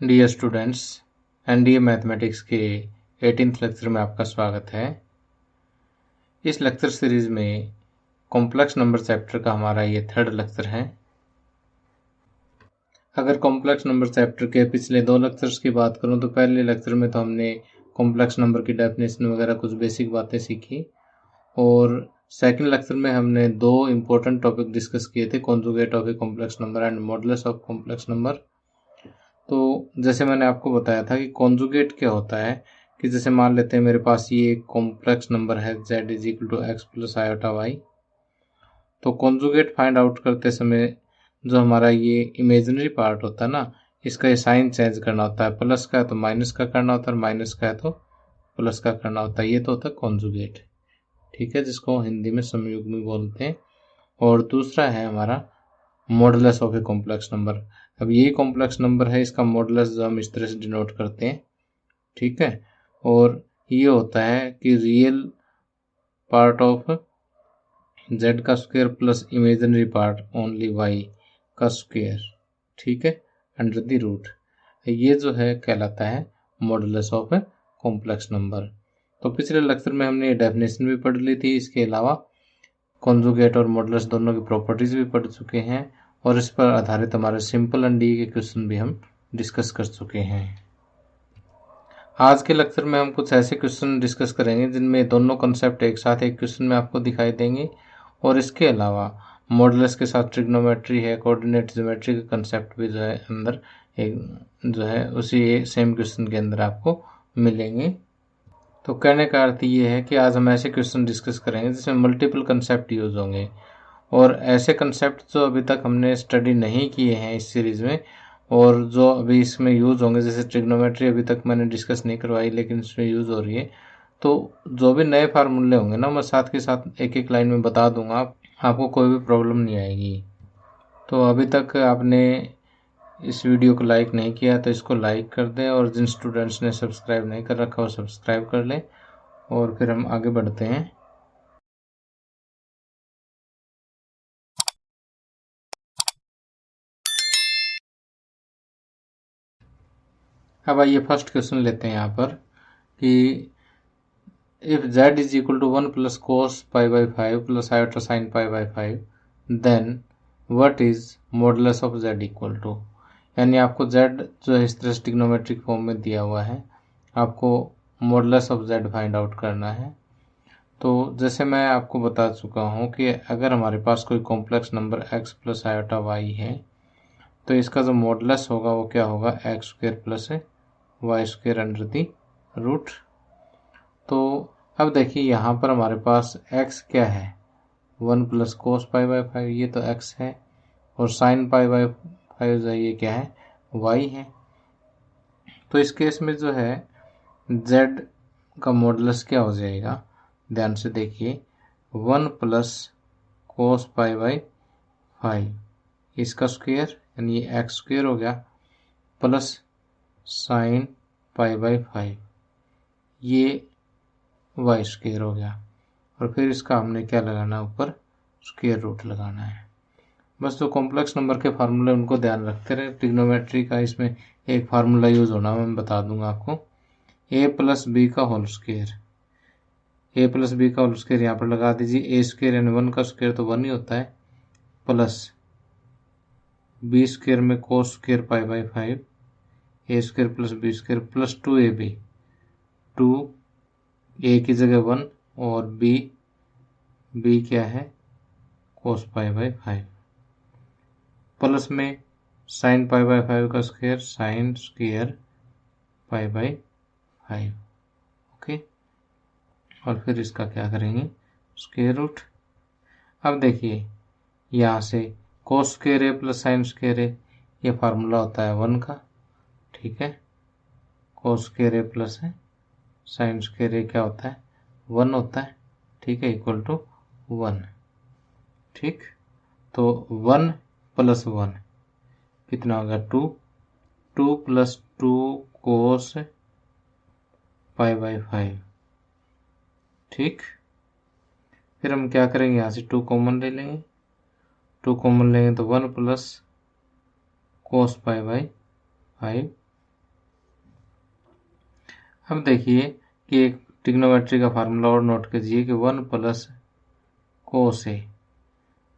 Dear students, NDA mathematics के 18th lecture में आपका स्वागत है। इस लेक्चर सीरीज में कॉम्प्लेक्स नंबर चैप्टर का हमारा ये थर्ड लेक्चर है। अगर कॉम्प्लेक्स नंबर चैप्टर के पिछले 2 लेक्चर्स की बात करूं तो पहले लेक्चर में तो हमने कॉम्प्लेक्स नंबर की डेफिनेशन वगैरह कुछ बेसिक बातें सीखी और सेकंड लेक्चर में हमने 2 इम्पोर्टेंट टॉपिक डिस्कस किए थे, conjugate of a complex number and modulus of complex number. तो जैसे मैंने आपको बताया था कि कॉन्जुगेट क्या होता है कि जैसे मान लेते हैं मेरे पास ये एक कॉम्प्लेक्स नंबर है z is equal to x plus iota y. तो कॉन्जुगेट फाइंड आउट करते समय जो हमारा ये इमेजिनरी पार्ट होता है ना, इसका ये साइन चेंज करना होता है। प्लस का है तो माइनस का करना होता है और माइनस का है तो प्लस का करना होता है। ये तो होता है कॉन्जुगेट, ठीक है, जिसको हिंदी में समयुग्मी बोलते हैं। और दूसरा है हमारा modulus of a complex number. अब यही कॉम्प्लेक्स नंबर है, इसका मॉडुलस जो हम इस तरह से डिनोट करते हैं, ठीक है। और ये होता है कि रियल पार्ट ऑफ z का square plus imaginary part only y का स्क्वायर, ठीक है, अंडर द रूट। ये जो है कहलाता है modulus of a complex number. तो पिछले लेक्चर में हमने ये डेफिनेशन भी पढ़ ली थी। इसके अलावा कॉन्जुगेट और मॉडुलस दोनों की प्रॉपर्टीज भी पढ़ चुके हैं और इस पर आधारित हमारे सिंपल एंड डी के क्वेश्चन भी हम डिस्कस कर चुके हैं। आज के लेक्चर में हम कुछ ऐसे क्वेश्चन डिस्कस करेंगे जिनमें दोनों कॉन्सेप्ट एक साथ एक क्वेश्चन में आपको दिखाई देंगे और इसके अलावा मॉडुलस के साथ ट्रिग्नोमेट्री है, कोऑर्डिनेट ज्योमेट्री का कंसेप्ट भी जो है अंदर एक जो है उसी सेम क्वेश्चन के अंदर आपको मिलेंगे। तो कहने का अर्थ ये है कि आज हम ऐसे क्वेश्चन डिस्कस करेंगे जिसमें मल्टीपल कंसेप्ट यूज होंगे और ऐसे कंसेप्ट जो अभी तक हमने स्टडी नहीं किए हैं इस सीरीज में और जो अभी इसमें यूज़ होंगे, जैसे ट्रिग्नोमेट्री अभी तक मैंने डिस्कस नहीं करवाई लेकिन इसमें यूज़ हो रही है। तो जो भी नए फार्मूले होंगे ना, मैं साथ के साथ एक एक लाइन में बता दूंगा, आपको कोई भी प्रॉब्लम नहीं आएगी। तो अभी तक आपने इस वीडियो को लाइक नहीं किया तो इसको लाइक कर दें और जिन स्टूडेंट्स ने सब्सक्राइब नहीं कर रखा वो सब्सक्राइब कर लें और फिर हम आगे बढ़ते हैं। अब आइए फर्स्ट क्वेश्चन लेते हैं यहाँ पर कि if z is equal to 1 plus cos pi by 5 plus iota sin pi by 5 then what is modulus of z equal to, यानी आपको z जो है इस तरह से ट्रिग्नोमेट्रिक फॉर्म में दिया हुआ है, आपको modulus of z find out करना है। तो जैसे मैं आपको बता चुका हूँ कि अगर हमारे पास कोई complex number x plus iota y है तो इसका जो मॉडुलस होगा वो क्या होगा, x square plus y square under the root. तो अब देखिए यहाँ पर हमारे पास x क्या है, 1 प्लस कोस पाई बाई 5, ये तो x है, और साइन पाई बाई 5 जो ये क्या है, y है। तो इस केस में जो है z का मॉडुलस क्या हो जाएगा, ध्यान से देखिए, 1 प्लस कोस पाई बाई 5 इसका स्क्वायर यानी ये एक्स स्क्वायर हो गया प्लस साइन पाई बाई 5 ये वाई स्क्वायर हो गया, और फिर इसका हमने क्या लगाना, ऊपर स्क्वायर रूट लगाना है। बस जो कॉम्प्लेक्स नंबर के फार्मूले उनको ध्यान रखते रहे। ट्रिग्नोमेट्री का इसमें एक फार्मूला यूज होना मैं बता दूंगा आपको, ए प्लस बी का होल स्क्वायर, ए प्लस बी का होल स्क्वायर यहाँ पर लगा दीजिए, ए स्क्वायर यानी 1 का स्क्वायर तो 1 ही होता है, प्लस बी स्क्वायर में cos square pi by 5, A square plus B square plus 2ab, 2 A की जगह 1 और बी क्या है, कोस पाई बाई 5, प्लस में साइन पाई बाई 5 का square, sine square pi by 5, okay, और फिर इसका क्या करेंगे, स्क्वायर रूट। अब देखिए यहाँ से कोस स्क्वायर है प्लस साइन स्क्वायर है, ये फार्मूला होता है 1 का, ठीक है, कोस स्क्वायर है प्लस है साइन स्क्वायर है क्या होता है, 1 होता है, ठीक है, इक्वल टू 1, ठीक। तो 1 प्लस 1 कितना होगा, 2, 2 प्लस 2 कोस पाई बाई 5, ठीक। फिर हम क्या करेंगे, यहाँ से 2 कॉमन ले लेंगे, 2 कॉमन लेंगे तो 1 प्लस कोस पाई बाई 5 अब देखिए कि एक ट्रिग्नोमेट्री का फार्मूला और नोट कीजिए कि 1 प्लस कोस ए,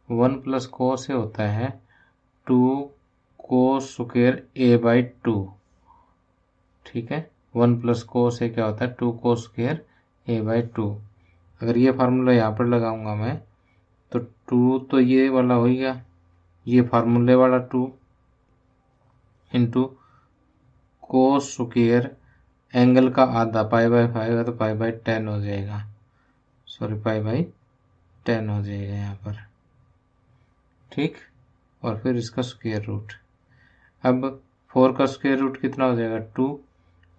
1 प्लस कोस ए होता है 2 कोस स्क्वायर ए बाई 2। ठीक है, 1 प्लस कोस ए क्या होता है 2 कोस स्क्वायर ए बाई 2। अगर ये फार्मूला यहाँ पर लगाऊंगा मैं तो 2 तो ये वाला हो गया, ये फार्मूले वाला 2 इंटू कोस स्क्वायर एंगल का आधा पाई बाई 5 है तो पाई बाई 10 हो जाएगा, सॉरी पाई बाई 10 हो जाएगा यहाँ पर। ठीक, और फिर इसका स्क्वायर रूट। अब 4 का स्क्वायर रूट कितना हो जाएगा 2,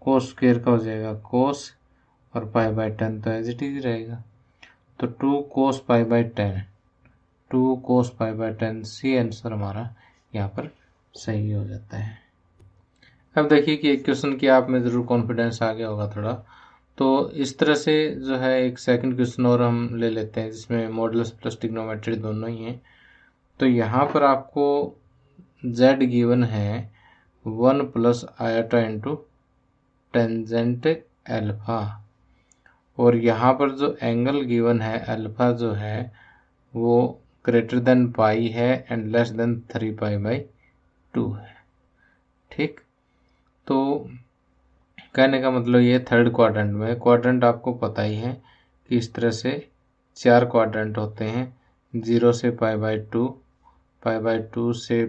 कोस स्क्वायर का हो जाएगा कोस और पाई बाई 10 तो एज इट इज रहेगा। तो 2 cos pi by 10, 2 cos pi by 10, C answer हमारा यहाँ पर सही हो जाता है। अब देखिए कि एक क्वेश्चन की आप में ज़रूर कॉन्फिडेंस आ गया होगा थोड़ा, तो इस तरह से जो है एक सेकंड क्वेश्चन और हम ले लेते हैं जिसमें मॉडुलस प्लस ट्रिग्नोमेट्री दोनों ही हैं। तो यहाँ पर आपको z गिवन है 1 plus iota into tangent alpha, और यहाँ पर जो एंगल गिवन है अल्फा जो है वो ग्रेटर देन पाई है and less than 3 pi by 2 है। ठीक, तो कहने का मतलब ये थर्ड क्वाड्रेंट में, क्वाड्रेंट आपको पता ही है कि इस तरह से 4 क्वाड्रेंट होते हैं, 0 से पाई बाई 2, पाई बाई 2 से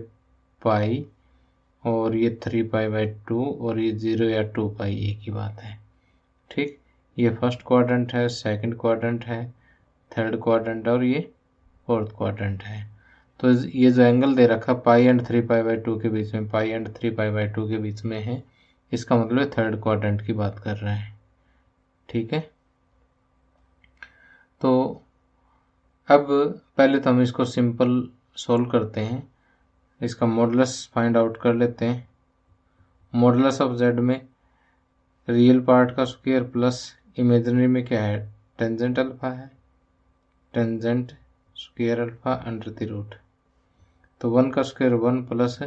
पाई, और ये 3 पाई बाई 2 और ये 0 या 2 पाई, एक ही बात है। ठीक, ये फर्स्ट क्वाड्रेंट है, सेकंड क्वाड्रेंट है, थर्ड क्वाड्रेंट और ये फोर्थ क्वाड्रेंट है। तो ये जो एंगल दे रखा पाई एंड 3 पाई बाई 2 के बीच में, पाई एंड 3 पाई बाई 2 के बीच में है, इसका मतलब थर्ड क्वाड्रेंट की बात कर रहे हैं। ठीक है, तो अब पहले तो हम इसको सिंपल सोल्व करते हैं, इसका मॉडुलस फाइंड आउट कर लेते हैं। मॉडुलस ऑफ z में रियल पार्ट का स्क्वायर प्लस इमेजिनरी में क्या है टेंजेंट अल्फा है, tangent square alpha under the root. तो 1 का square 1 plus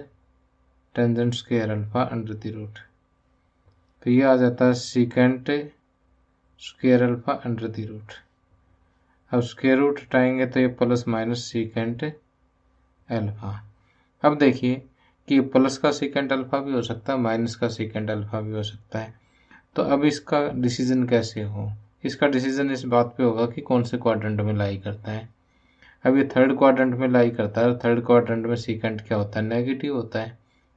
tangent square alpha under the root, तो ये आ जाता है secant square alpha under the root. अब स्क्वायर रूट हटाएंगे तो ये प्लस माइनस सीकेंट अल्फा। अब देखिए कि प्लस का सीकेंट अल्फा भी हो सकता है, माइनस का सीकेंट अल्फा भी हो सकता है। तो अब इसका डिसीजन कैसे हो, इसका डिसीजन इस बात पे होगा कि कौन से क्वाड्रेंट में लाई करता है। अब ये थर्ड क्वाड्रेंट में लाई करता है, थर्ड क्वाड्रेंट में सीकेंट क्या होता है नेगेटिव होता है,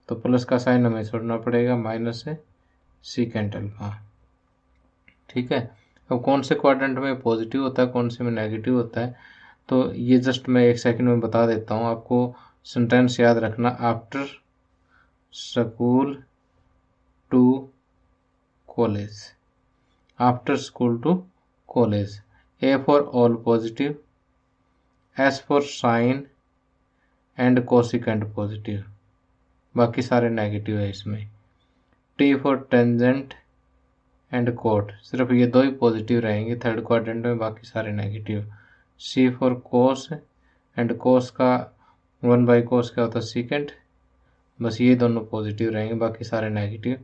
तो प्लस का साइन हमें छोड़ना पड़ेगा, माइनस से सीकेंट अल्फा। ठीक है, अब कौन से क्वाड्रेंट में पॉजिटिव होता है कौन से में नेगेटिव होता है, तो ये जस्ट मैं एक सेकंड में बता देता हूँ आपको। सेंटेंस याद रखना, after school to college, after school to college, A for all positive, S for sine and cosecant positive, बाकी सारे नेगेटिव है इसमें। T for tangent and cot, सिर्फ ये दो ही पॉजिटिव रहेंगे थर्ड क्वाड्रेंट में, बाकी सारे negative. C for cos and cos का 1 बाई कोस क्या होता है सीकेंट, बस ये दोनों पॉजिटिव रहेंगे बाकी सारे नेगेटिव।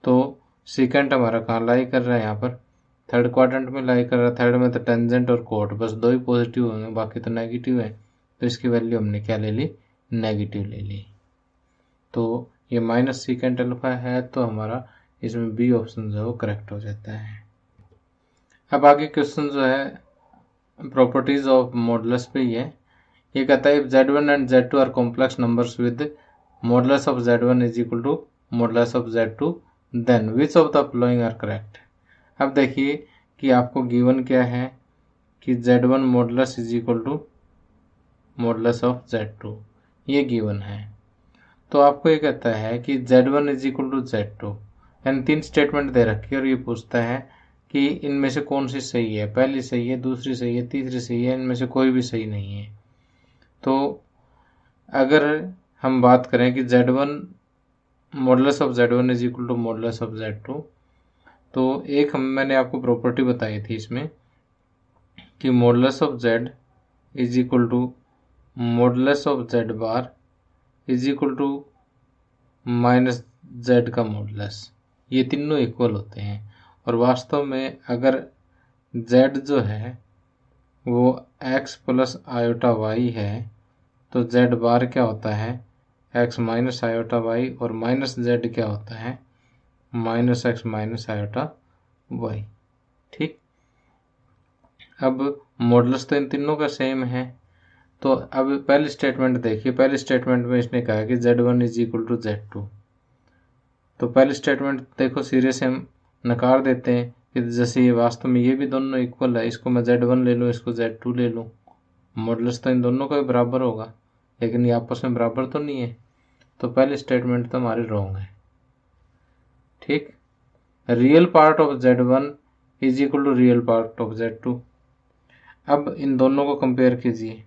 तो सीकेंट हमारा कहाँ लाई कर रहा है, यहाँ पर थर्ड क्वाड्रेंट में लाई कर रहा है, थर्ड में तो टेंजेंट और कोट बस दो ही पॉजिटिव होंगे बाकी तो नेगेटिव है, तो इसकी वैल्यू हमने क्या ले ली नेगेटिव ले ली। तो ये माइनस सीकेंट अल्फा है, तो हमारा इसमें बी ऑप्शन जो है वो करेक्ट हो जाता है। अब आगे क्वेश्चन जो है प्रॉपर्टीज ऑफ मॉडुलस पे ही है। ये कहता है z1 and z2 are complex numbers with modulus of z1 is equal to modulus of z2, then which of the following are correct. अब देखिए कि आपको गिवन क्या है कि z1 modulus is equal to modulus of z2, ये given है। तो आपको ये कहता है कि z1 is equal to z2, यानी 3 स्टेटमेंट दे रखी है और ये पूछता है कि इनमें से कौन सी सही है, पहली सही है, दूसरी सही है, तीसरी सही है, इनमें से कोई भी सही नहीं है। तो अगर हम बात करें कि z1 modulus of z1 is equal to modulus of z2, तो एक मैंने आपको प्रॉपर्टी बताई थी इसमें कि modulus of z is equal to modulus of z bar is equal to minus z का मॉडुलस, ये तीनों इक्वल होते हैं। और वास्तव में अगर z जो है वो x प्लस आयोटा y है तो z बार क्या होता है x माइनस आयोटा y, और माइनस z क्या होता है minus x minus iota y। ठीक, अब मॉडुलस तो इन तीनों का सेम है। तो अब पहली स्टेटमेंट देखिए, पहली स्टेटमेंट में इसने कहा कि z1 is equal to z2। तो पहली स्टेटमेंट देखो सिरे से हम नकार देते हैं कि जैसे ये वास्तव में ये भी दोनों इक्वल है, इसको मैं z1 ले लूँ, इसको z2 ले लूँ, मॉडुलस तो इन दोनों का भी बराबर होगा, लेकिन ये आपस में बराबर तो नहीं है। तो पहली स्टेटमेंट तो हमारी रॉन्ग है। ठीक, real part of z1 is equal to real part of z2। अब इन दोनों को कंपेयर कीजिए।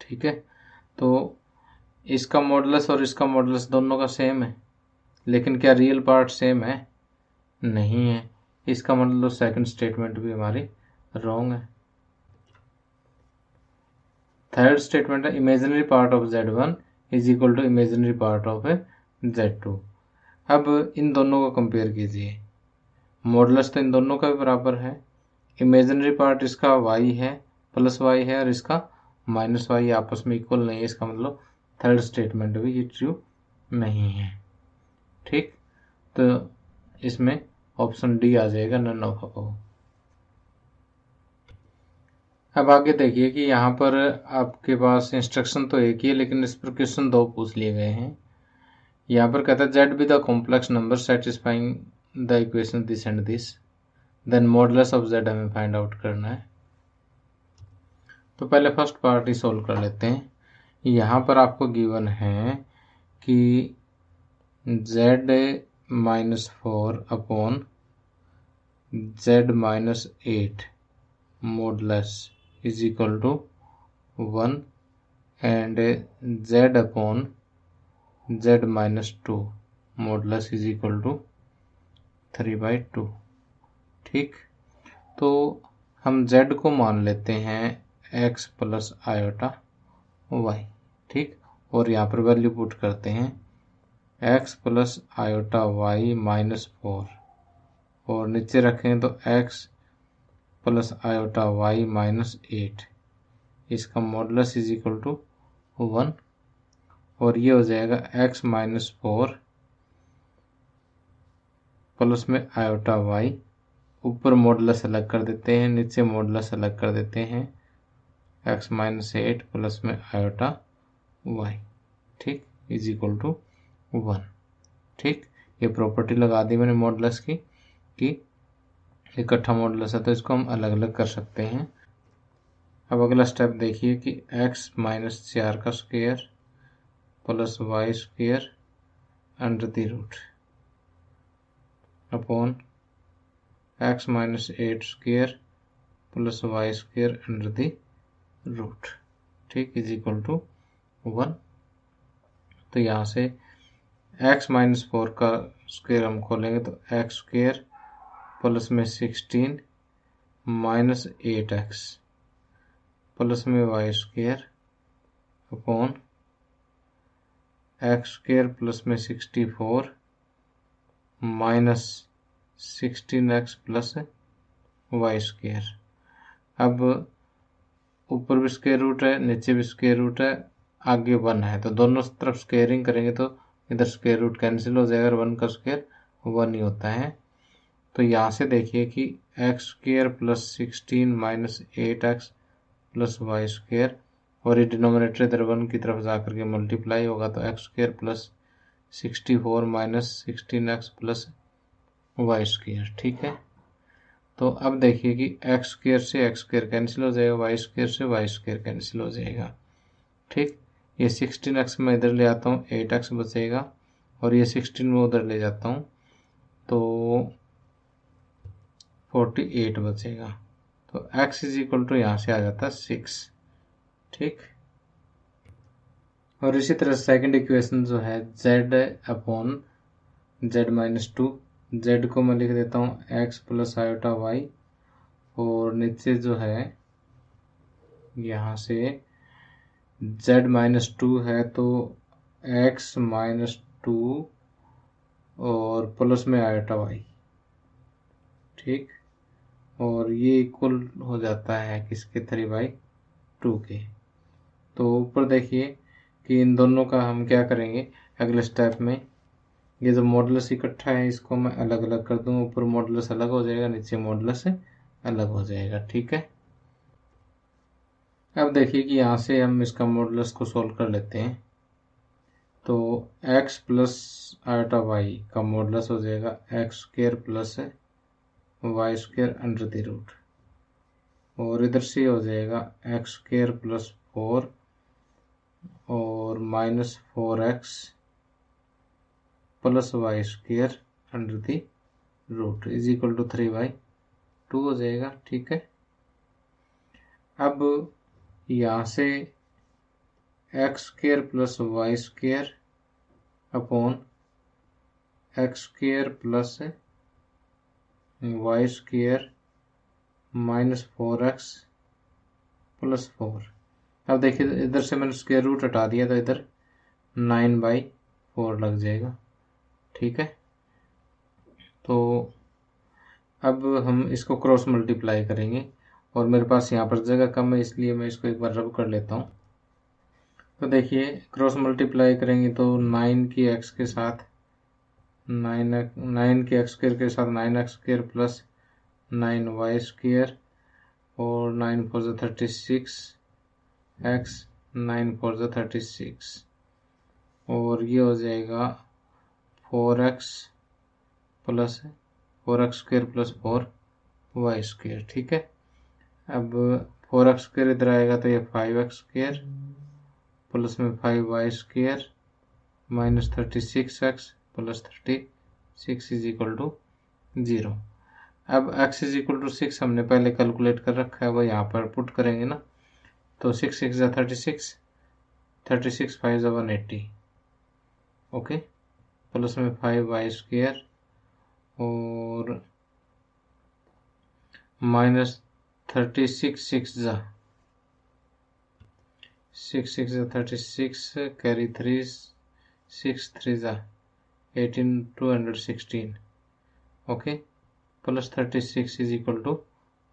ठीक है, तो इसका मॉडुलस और इसका मॉडुलस दोनों का सेम है, लेकिन क्या रियल पार्ट सेम है? नहीं है। इसका मतलब सेकंड स्टेटमेंट भी हमारी रॉन्ग है। थर्ड स्टेटमेंट है imaginary part of z1 is equal to imaginary part of z2। अब इन दोनों को कंपेयर कीजिए, मॉडुलस तो इन दोनों का भी बराबर है, इमेजिनरी पार्ट इसका y है प्लस y है और इसका माइनस y आपस में इक्वल नहीं है, इसका मतलब थर्ड स्टेटमेंट भी ये ट्रू नहीं है। ठीक, तो इसमें ऑप्शन डी आ जाएगा, नन ऑफ अबव। अब आगे देखिए कि यहाँ पर आपके पास इंस्ट्रक्शन तो एक ही है, लेकिन इस पर क्वेश्चन दो पूछ लिए गए हैं। यहाँ पर कहता है z be the complex number satisfying the equation this and this, then modulus of z हमें फाइंड आउट करना है। तो पहले फर्स्ट पार्ट ही सोल्व कर लेते हैं। यहाँ पर आपको गिवन है कि z minus 4 upon z minus 8 modulus is equal to 1 and z upon z minus 2 modulus is equal to 3/2। ठीक, तो हम z को मान लेते हैं x प्लस आयोटा y। ठीक, और यहाँ पर वैल्यू पुट करते हैं x plus iota y minus 4, और नीचे रखें तो x plus iota y minus 8, इसका मॉडुलस इज इक्वल टू 1, और ये हो जाएगा x माइनस 4 प्लस में आयोटा y, ऊपर मॉडुलस अलग कर देते हैं, नीचे मॉडुलस अलग कर देते हैं, x माइनस 8 प्लस में आयोटा y। ठीक, इज इक्वल टू 1। ठीक, ये प्रॉपर्टी लगा दी मैंने मॉडुलस की कि इकट्ठा मॉडुलस है तो इसको हम अलग अलग कर सकते हैं। अब अगला स्टेप देखिए कि x माइनस 4 का square plus y square under the root upon x minus 8 square plus y square under the root. ठीक, इज इक्वल टू 1। तो यहाँ से x माइनस 4 का स्क्वायर हम खोलेंगे तो x स्क्वायर प्लस में 16 माइनस 8x प्लस में y square upon x square plus में 64 minus 16x plus y square. अब ऊपर भी स्क्वायर रूट है, नीचे भी स्क्वायर रूट है, आगे 1 है, तो दोनों तरफ स्क्वायरिंग करेंगे तो इधर स्क्वायर रूट कैंसिल हो जाएगा, 1 का स्क्वायर 1 ही होता है। तो यहाँ से देखिए कि x square plus 16 minus 8x plus y square, और ये डिनोमिनेटर इधर 1 की तरफ जा करके मल्टीप्लाई होगा, तो x square plus 64 minus 16x plus y square. ठीक है, तो अब देखिए कि एक्स स्क्वायर से एक्स स्क्वायर कैंसिल हो जाएगा, वाई स्क्वायर से वाई स्क्वायर कैंसिल हो जाएगा। ठीक, ये 16x में इधर ले आता हूँ, 8x बचेगा, और ये 16 में उधर ले जाता हूँ तो 48 बचेगा। तो x इज इक्वल टू यहाँ से आ जाता है 6। ठीक, और इसी तरह सेकंड इक्वेशन जो है z upon z minus 2, z को मैं लिख देता हूँ x प्लस आयोटा y, और नीचे जो है यहाँ से z माइनस 2 है तो x माइनस 2 और प्लस में आयोटा y। ठीक, और ये इक्वल हो जाता है किसके 3/2 के। तो ऊपर देखिए कि इन दोनों का हम क्या करेंगे अगले स्टेप में, ये जो मॉडुलस इकट्ठा है इसको मैं अलग अलग कर दूंगा, ऊपर मॉडुलस अलग हो जाएगा, नीचे मॉडुलस अलग हो जाएगा। ठीक है, अब देखिए कि यहाँ से हम इसका मॉडुलस को सोल्व कर लेते हैं। तो x प्लस आयोटा वाई का मॉडुलस हो जाएगा x square plus y square under the root, और इधर से हो जाएगा एक्स स्क्र प्लस 4 और minus 4x plus y square under the root is equal to 3/2 हो जाएगा। ठीक है, अब यहाँ से x square plus y square upon x square plus y square minus 4x plus 4। अब देखिए इधर से मैंने स्क्वायर रूट हटा दिया तो इधर 9/4 लग जाएगा। ठीक है, तो अब हम इसको क्रॉस मल्टीप्लाई करेंगे, और मेरे पास यहाँ पर जगह कम है इसलिए मैं इसको एक बार रब कर लेता हूँ। तो देखिए क्रॉस मल्टीप्लाई करेंगे तो 9 की x के साथ 9 के एक्स स्क्वायर के साथ 9x square plus 9y square और 9 4 ज़ा 36 x 9 4 ज़ा 36, और ये हो जाएगा 4x square plus 4y square. ठीक है, अब 4x स्क्वायर इधर आएगा तो ये 5x स्क्वायर प्लस में 5y square minus 36x plus 36 is equal to 0। अब x इज इक्वल टू 6 हमने पहले कैलकुलेट कर रखा है, वो यहाँ पर पुट करेंगे ना, तो 6 6 ज़ा 36, 36 5 ज़ा 180, ओके, प्लस में 5y स्क्वायर और माइनस 36 6 ज़ा 36 कैरी 3 6 3 ज़ा 18 216, okay, plus 36 is equal to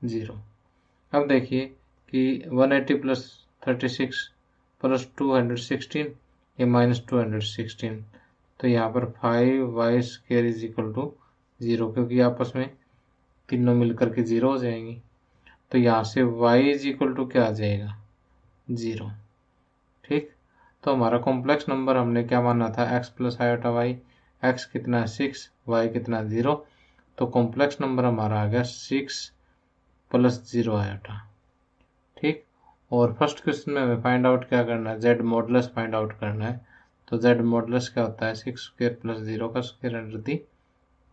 0। अब देखिए कि 180 प्लस 36 प्लस 216 ये माइनस 216, तो यहाँ पर 5y square is equal to 0, क्योंकि आपस में तीनों मिलकर के 0 हो जाएंगी। तो यहाँ से y इज इक्वल टू क्या आ जाएगा 0। ठीक, तो हमारा कॉम्प्लेक्स नंबर हमने क्या माना था x plus iota y, x कितना 6 y कितना 0, तो कॉम्प्लेक्स नंबर हमारा आ गया 6 प्लस 0 आयोटा। ठीक, और फर्स्ट क्वेश्चन में हमें फाइंड आउट क्या करना है, z मॉडुलस फाइंड आउट करना है। तो z मॉडुलस क्या होता है 6 स्क्वायर प्लस 0 का स्क्वायर अंडर दी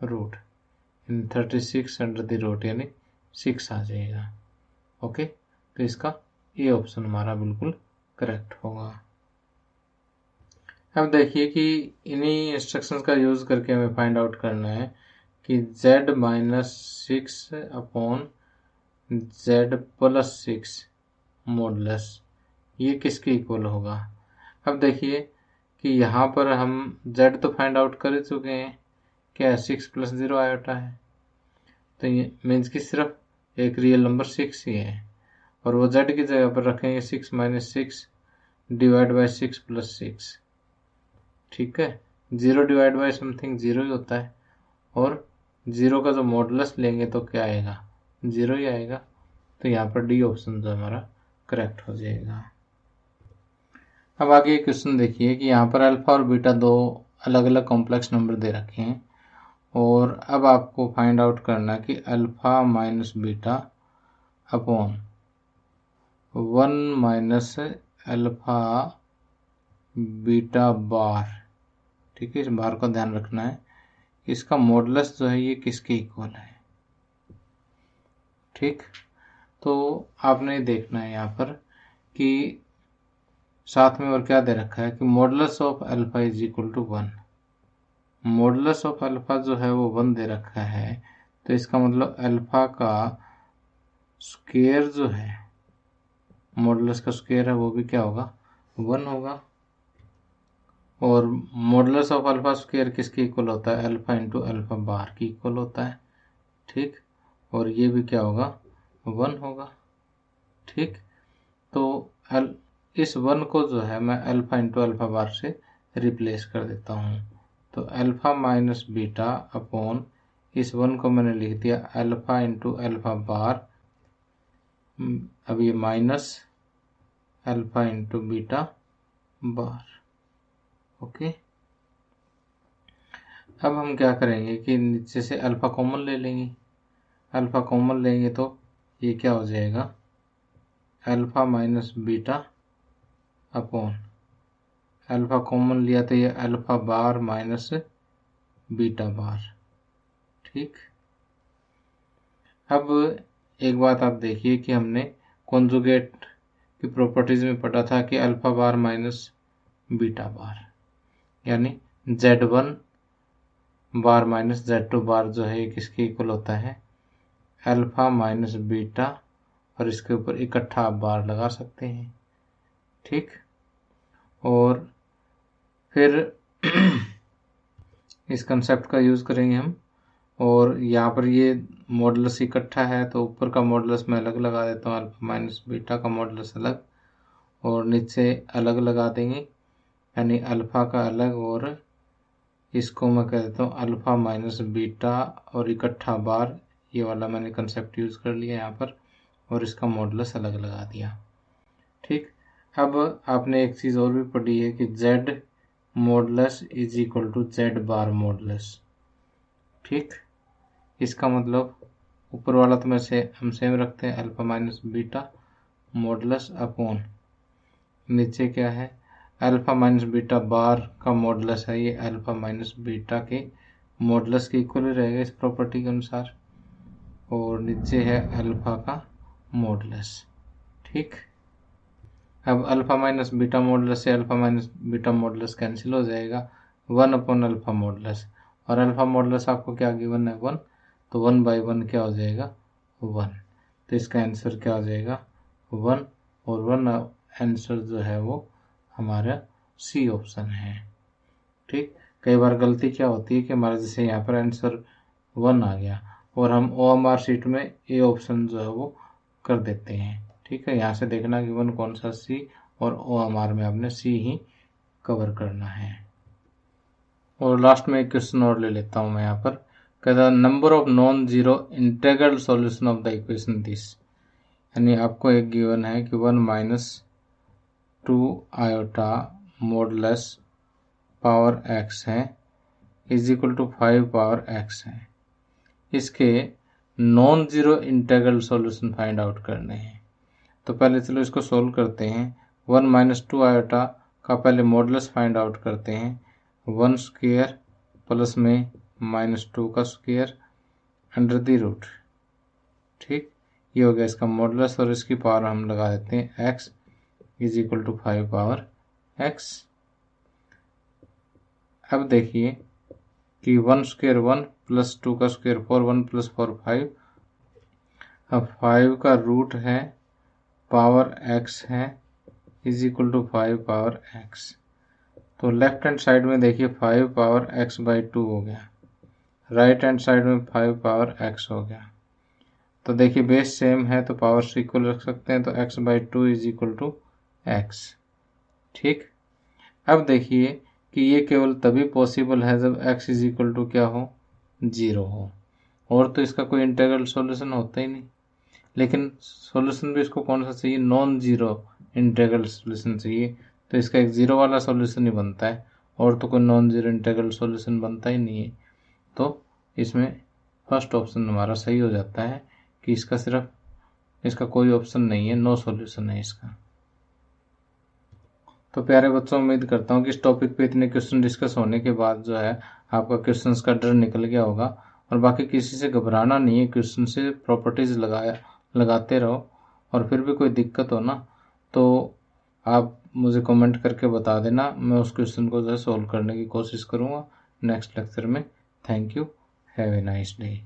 रूट, इन 36 अंडर दी रूट यानी 6 आ जाएगा। ओके, तो इसका ये ऑप्शन हमारा बिल्कुल करेक्ट होगा। अब देखिए कि इन्हीं इंस्ट्रक्शंस का यूज़ करके हमें फाइंड आउट करना है कि z minus 6 upon z plus 6 modulus ये किसके इक्वल होगा। अब देखिए कि यहाँ पर हम z तो फाइंड आउट कर चुके हैं, क्या है 6 प्लस 0 आयोटा है, तो ये मीन्स कि सिर्फ एक रियल नंबर 6 ही है, और वो z की जगह पर रखेंगे 6 माइनस 6 डिवाइड बाई 6 प्लस 6। ठीक है, 0 डिवाइड बाई समथिंग 0 ही होता है, और 0 का जो मॉडुलस लेंगे तो क्या आएगा 0 ही आएगा। तो यहाँ पर डी ऑप्शन जो हमारा करेक्ट हो जाएगा। अब आगे क्वेश्चन देखिए कि यहाँ पर अल्फा और बीटा दो अलग अलग कॉम्प्लेक्स नंबर दे रखे हैं, और अब आपको फाइंड आउट करना है कि alpha minus beta upon 1 minus alpha beta बार। ठीक है, इस बार का ध्यान रखना है, इसका मॉडुलस जो है ये किसके इक्वल है। ठीक, तो आपने देखना है यहाँ पर कि साथ में और क्या दे रखा है कि modulus of alpha is equal to 1। Modulus of alpha जो है वो 1 दे रखा है, तो इसका मतलब अल्फा का स्क्वायर जो है, मॉडुलस का स्क्वायर है वो भी क्या होगा 1 होगा, और मॉडुलस ऑफ अल्फा स्क्वायर किसके इक्वल होता है अल्फा इंटू अल्फा बार की इक्वल होता है। ठीक, और ये भी क्या होगा 1 होगा। ठीक, तो इस 1 को जो है मैं अल्फ़ा इंटू अल्फ़ा बार से रिप्लेस कर देता हूँ। तो अल्फ़ा माइनस बीटा अपॉन इस 1 को मैंने लिख दिया अल्फ़ा इंटू अल्फ़ा बार, अब ये माइनस अल्फ़ा इंटू बीटा बार। ओके, अब हम क्या करेंगे कि नीचे से अल्फ़ा कॉमन ले लेंगे। अल्फ़ा कॉमन लेंगे तो ये क्या हो जाएगा alpha minus beta upon alpha common लिया तो ये अल्फ़ा बार माइनस बीटा बार। ठीक, अब एक बात आप देखिए कि हमने कॉन्जुगेट की प्रॉपर्टीज में पढ़ा था कि अल्फ़ा बार माइनस बीटा बार यानी Z1 बार माइनस Z2 बार जो है किसके इक्वल होता है अल्फ़ा माइनस बीटा, और इसके ऊपर इकट्ठा आप बार लगा सकते हैं। ठीक, और फिर इस कंसेप्ट का यूज़ करेंगे हम, और यहाँ पर ये मॉडुलस इकट्ठा है तो ऊपर का मॉडुलस मैं अलग लगा देता हूँ, अल्फ़ा माइनस बीटा का मॉडुलस अलग, और नीचे अलग लगा देंगे यानी अल्फ़ा का अलग, और इसको मैं कह देता हूँ अल्फ़ा माइनस बीटा और इकट्ठा बार, ये वाला मैंने कंसेप्ट यूज़ कर लिया यहाँ पर, और इसका मॉडुलस अलग लगा दिया। ठीक, अब आपने एक चीज़ और भी पढ़ी है कि Z modulus is equal to Z bar modulus. ठीक, इसका मतलब ऊपर वाला तो मैं हम सेम रखते हैं alpha minus beta modulus upon नीचे क्या है अल्फ़ा माइनस बीटा बार का मॉडुलस है, ये अल्फ़ा माइनस बीटा के मॉडुलस के इक्वल ही रहेगा इस प्रॉपर्टी के अनुसार, और नीचे है अल्फ़ा का मॉडुलस। ठीक, अब अल्फ़ा माइनस बीटा मॉडुलस से alpha minus beta modulus cancel हो जाएगा, 1 अपॉन अल्फ़ा मॉडुलस, और अल्फ़ा मॉडुलस आपको क्या गिवन है 1, तो 1/1 क्या हो जाएगा 1, तो इसका आंसर क्या हो जाएगा 1, और 1 आंसर जो है वो हमारा सी ऑप्शन है। ठीक, कई बार गलती क्या होती है कि हमारा जैसे यहाँ पर आंसर 1 आ गया और हम OMR शीट में ए ऑप्शन जो है वो कर देते हैं। ठीक है, यहाँ से देखना कि 1 कौन सा सी, और OMR में आपने सी ही कवर करना है। और लास्ट में एक क्वेश्चन और ले लेता हूँ मैं यहाँ पर, कहता number of non zero integral solution of the equation this, यानी आपको एक गिवन है कि 1 minus 2 iota modulus power x है is equal to 5 power x है। इसके non zero integral solution find out करने हैं। तो पहले चलो इसको सोल्व करते हैं। 1 माइनस 2 आयोटा का पहले मॉडुलस फाइंड आउट करते हैं, 1 स्क्वायर प्लस में -2 का स्क्वायर अंडर द रूट। ठीक, ये हो गया इसका मॉडुलस, और इसकी पावर हम लगा देते हैं x is equal to 5 power x। अब देखिए कि 1 स्क्वायर 1 प्लस 2 का स्क्वायर 4, 1 प्लस 4 5, अब 5 का रूट है पावर x है is equal to 5 power x। तो लेफ्ट हैंड साइड में देखिए 5 पावर x/2 हो गया, राइट हैंड साइड में 5 पावर x हो गया। तो देखिए बेस सेम है तो पावर्स इक्वल रख सकते हैं, तो x/2 is equal to x। ठीक, अब देखिए कि ये केवल तभी पॉसिबल है जब x इज इक्वल टू क्या हो 0 हो, और तो इसका कोई इंटीग्रल सॉल्यूशन होता ही नहीं। लेकिन सॉल्यूशन भी इसको कौन सा चाहिए, नॉन जीरो इंटीग्रल सॉल्यूशन चाहिए, तो इसका एक जीरो वाला सॉल्यूशन ही बनता है, और तो कोई नॉन जीरो इंटीग्रल सॉल्यूशन बनता ही नहीं है। तो इसमें फर्स्ट ऑप्शन हमारा सही हो जाता है कि इसका कोई ऑप्शन नहीं है, नो सॉल्यूशन है इसका। तो प्यारे बच्चों, उम्मीद करता हूँ कि इस टॉपिक पे इतने क्वेश्चन डिस्कस होने के बाद जो है आपका क्वेश्चंस का डर निकल गया होगा, और बाकी किसी से घबराना नहीं है, क्वेश्चन से प्रॉपर्टीज लगाते रहो, और फिर भी कोई दिक्कत हो ना तो आप मुझे कमेंट करके बता देना, मैं उस क्वेश्चन को जो है सोल्व करने की कोशिश करूँगा नेक्स्ट लेक्चर में। Thank you, have a nice day.